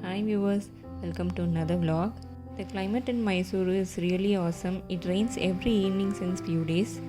Hi viewers, welcome to another vlog. The climate in Mysuru is really awesome. It rains every evening since few days.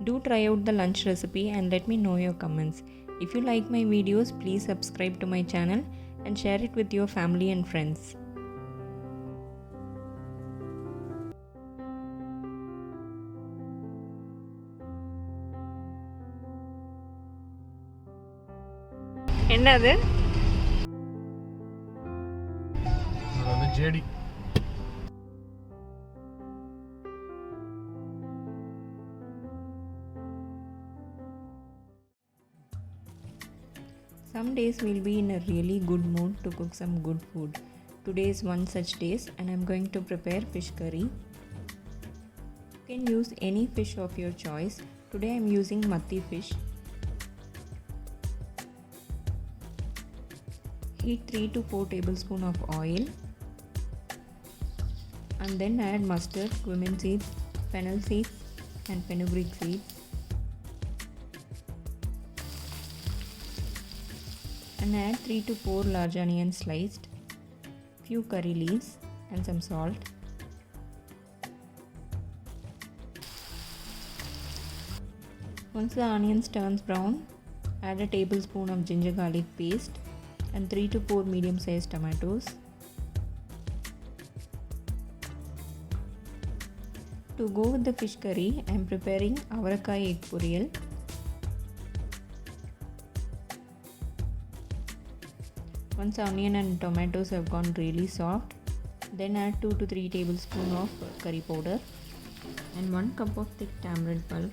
Do try out the lunch recipe and let me know your comments. If you like my videos, please subscribe to my channel and share it with your family and friends. என்னது JD Some days we'll be in a really good mood to cook some good food. Today is one such day and I'm going to prepare fish curry. You can use any fish of your choice. Today I'm using matti fish. Heat 3 to 4 tablespoons of oil and then add mustard, cumin seeds, fennel seeds and fenugreek seeds and add 3 to 4 large onions sliced, few curry leaves and some salt. Once the onions turns brown, add a tablespoon of ginger garlic paste and 3 to 4 medium sized tomatoes. To go with the fish curry, I am preparing avarakkai egg poriyal. Once onion and tomatoes have gone really soft, then add 2 to 3 tablespoons of curry powder and 1 cup of thick tamarind pulp.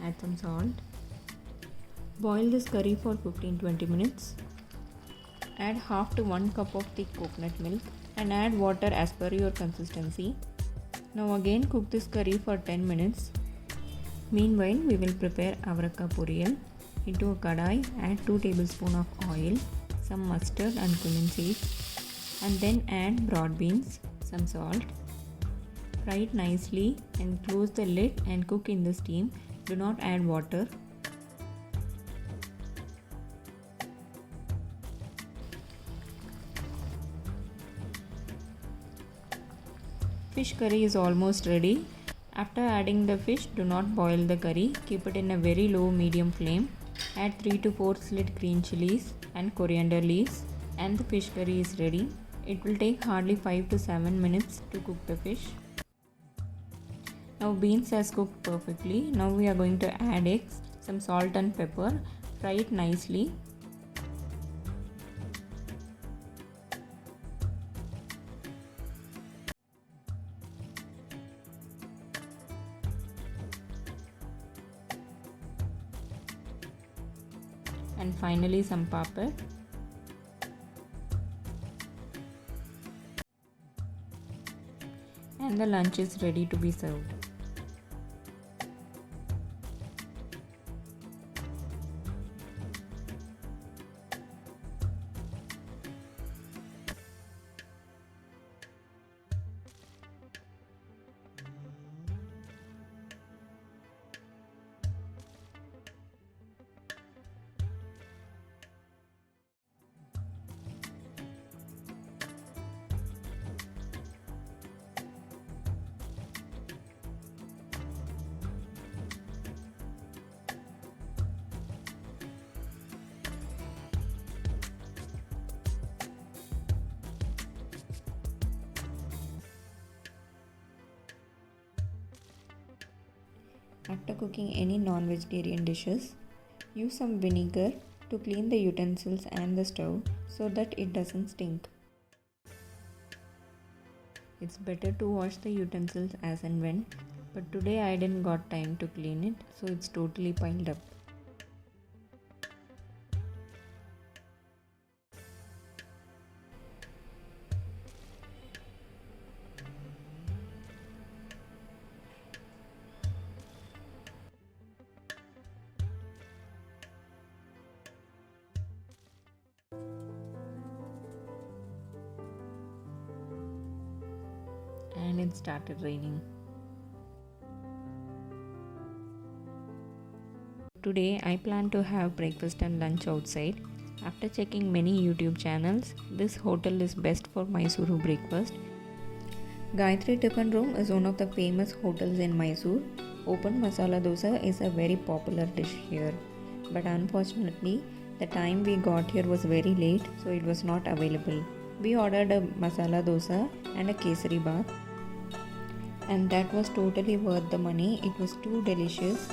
Add some salt. Boil this curry for 15-20 minutes. Add half to 1 cup of thick coconut milk and add water as per your consistency. Now again cook this curry for 10 minutes. Meanwhile, we will prepare avarakkai poriyal. Into a kadai, add 2 tablespoons of oil, some mustard and cumin seeds and then add broad beans, some salt. Fry it nicely and close the lid and cook in the steam. Do not add water. Fish curry is almost ready. After adding the fish, do not boil the curry. Keep it in a very low medium flame. Add 3 to 4 slit green chilies and coriander leaves and the fish curry is ready. It will take hardly 5 to 7 minutes to cook the fish. Now beans has cooked perfectly. Now we are going to add eggs, some salt and pepper. Fry it nicely. And finally some papad. And the lunch is ready to be served. After cooking any non-vegetarian dishes, use some vinegar to clean the utensils and the stove so that it doesn't stink. It's better to wash the utensils as and when, but today I didn't got time to clean it, so it's totally piled up. And it started raining. Today I plan to have breakfast and lunch outside. After checking many YouTube channels, this hotel is best for Mysuru breakfast. Gayatri Tiffin Room is one of the famous hotels in Mysore. Open masala dosa is a very popular dish here, but unfortunately, the time we got here was very late, so it was not available. We ordered a masala dosa and a kesari bath, and that was totally worth the money. It was too delicious.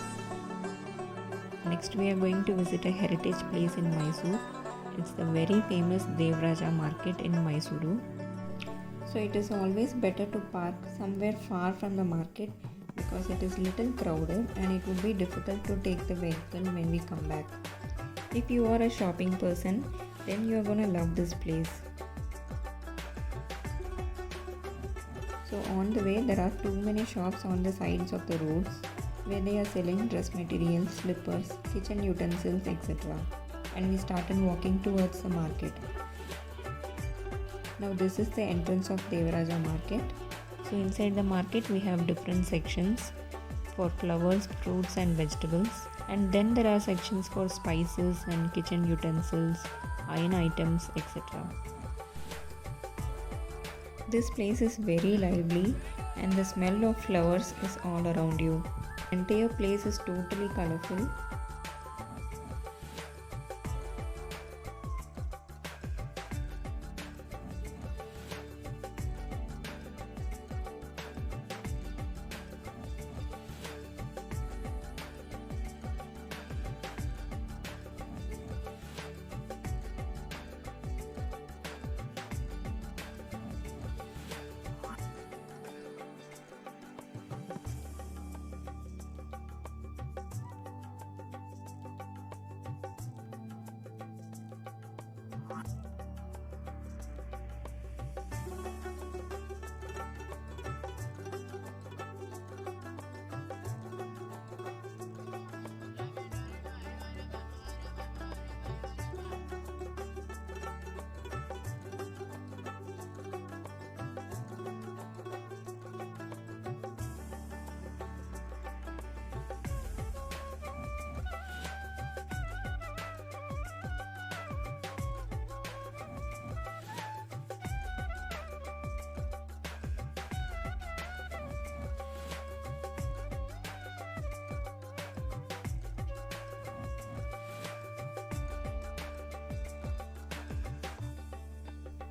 Next, we are going to visit a heritage place in Mysore. It's the very famous Devaraja market in Mysuru. So it is always better to park somewhere far from the market because it is little crowded and it would be difficult to take the vehicle when we come back. If you are a shopping person, then you are gonna love this place. So on the way, there are too many shops on the sides of the roads where they are selling dress materials, slippers, kitchen utensils, etc. And we started walking towards the market. Now this is the entrance of Devaraja market. So inside the market we have different sections for flowers, fruits and vegetables, and then there are sections for spices and kitchen utensils, iron items, etc. This place is very lively and the smell of flowers is all around you. The entire place is totally colorful.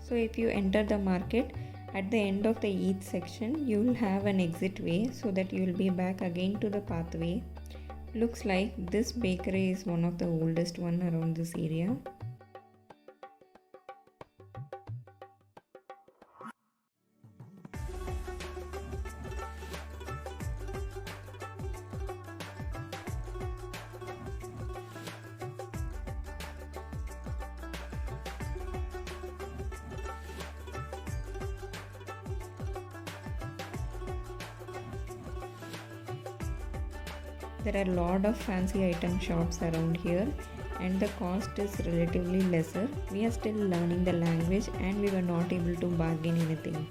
So if you enter the market, at the end of the each section, you will have an exit way so that you will be back again to the pathway. Looks like this bakery is one of the oldest one around this area. There are a lot of fancy item shops around here and the cost is relatively lesser. We are still learning the language and we were not able to bargain anything.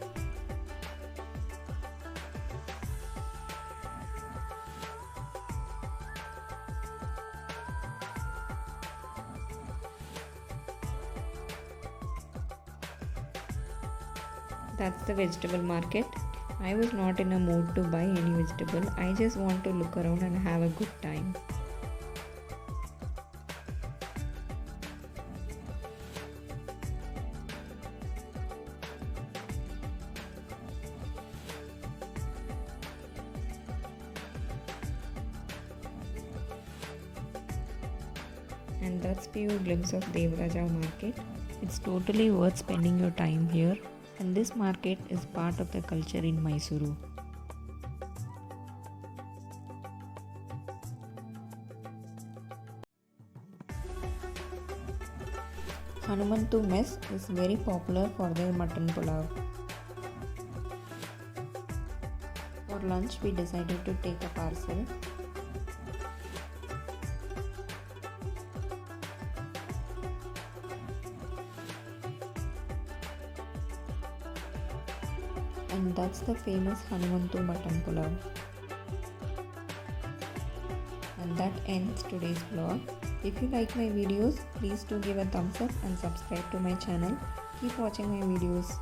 That's the vegetable market. I was not in a mood to buy any vegetable. I just want to look around and have a good time. And that's few glimpse of Devaraja market. It's totally worth spending your time here. And this market is part of the culture in Mysuru. Hanumantu Mess is very popular for their mutton pulao. For lunch we decided to take a parcel. And that's the famous Hanumantu mutton pulao. And that ends today's vlog. If you like my videos, please do give a thumbs up and subscribe to my channel. Keep watching my videos.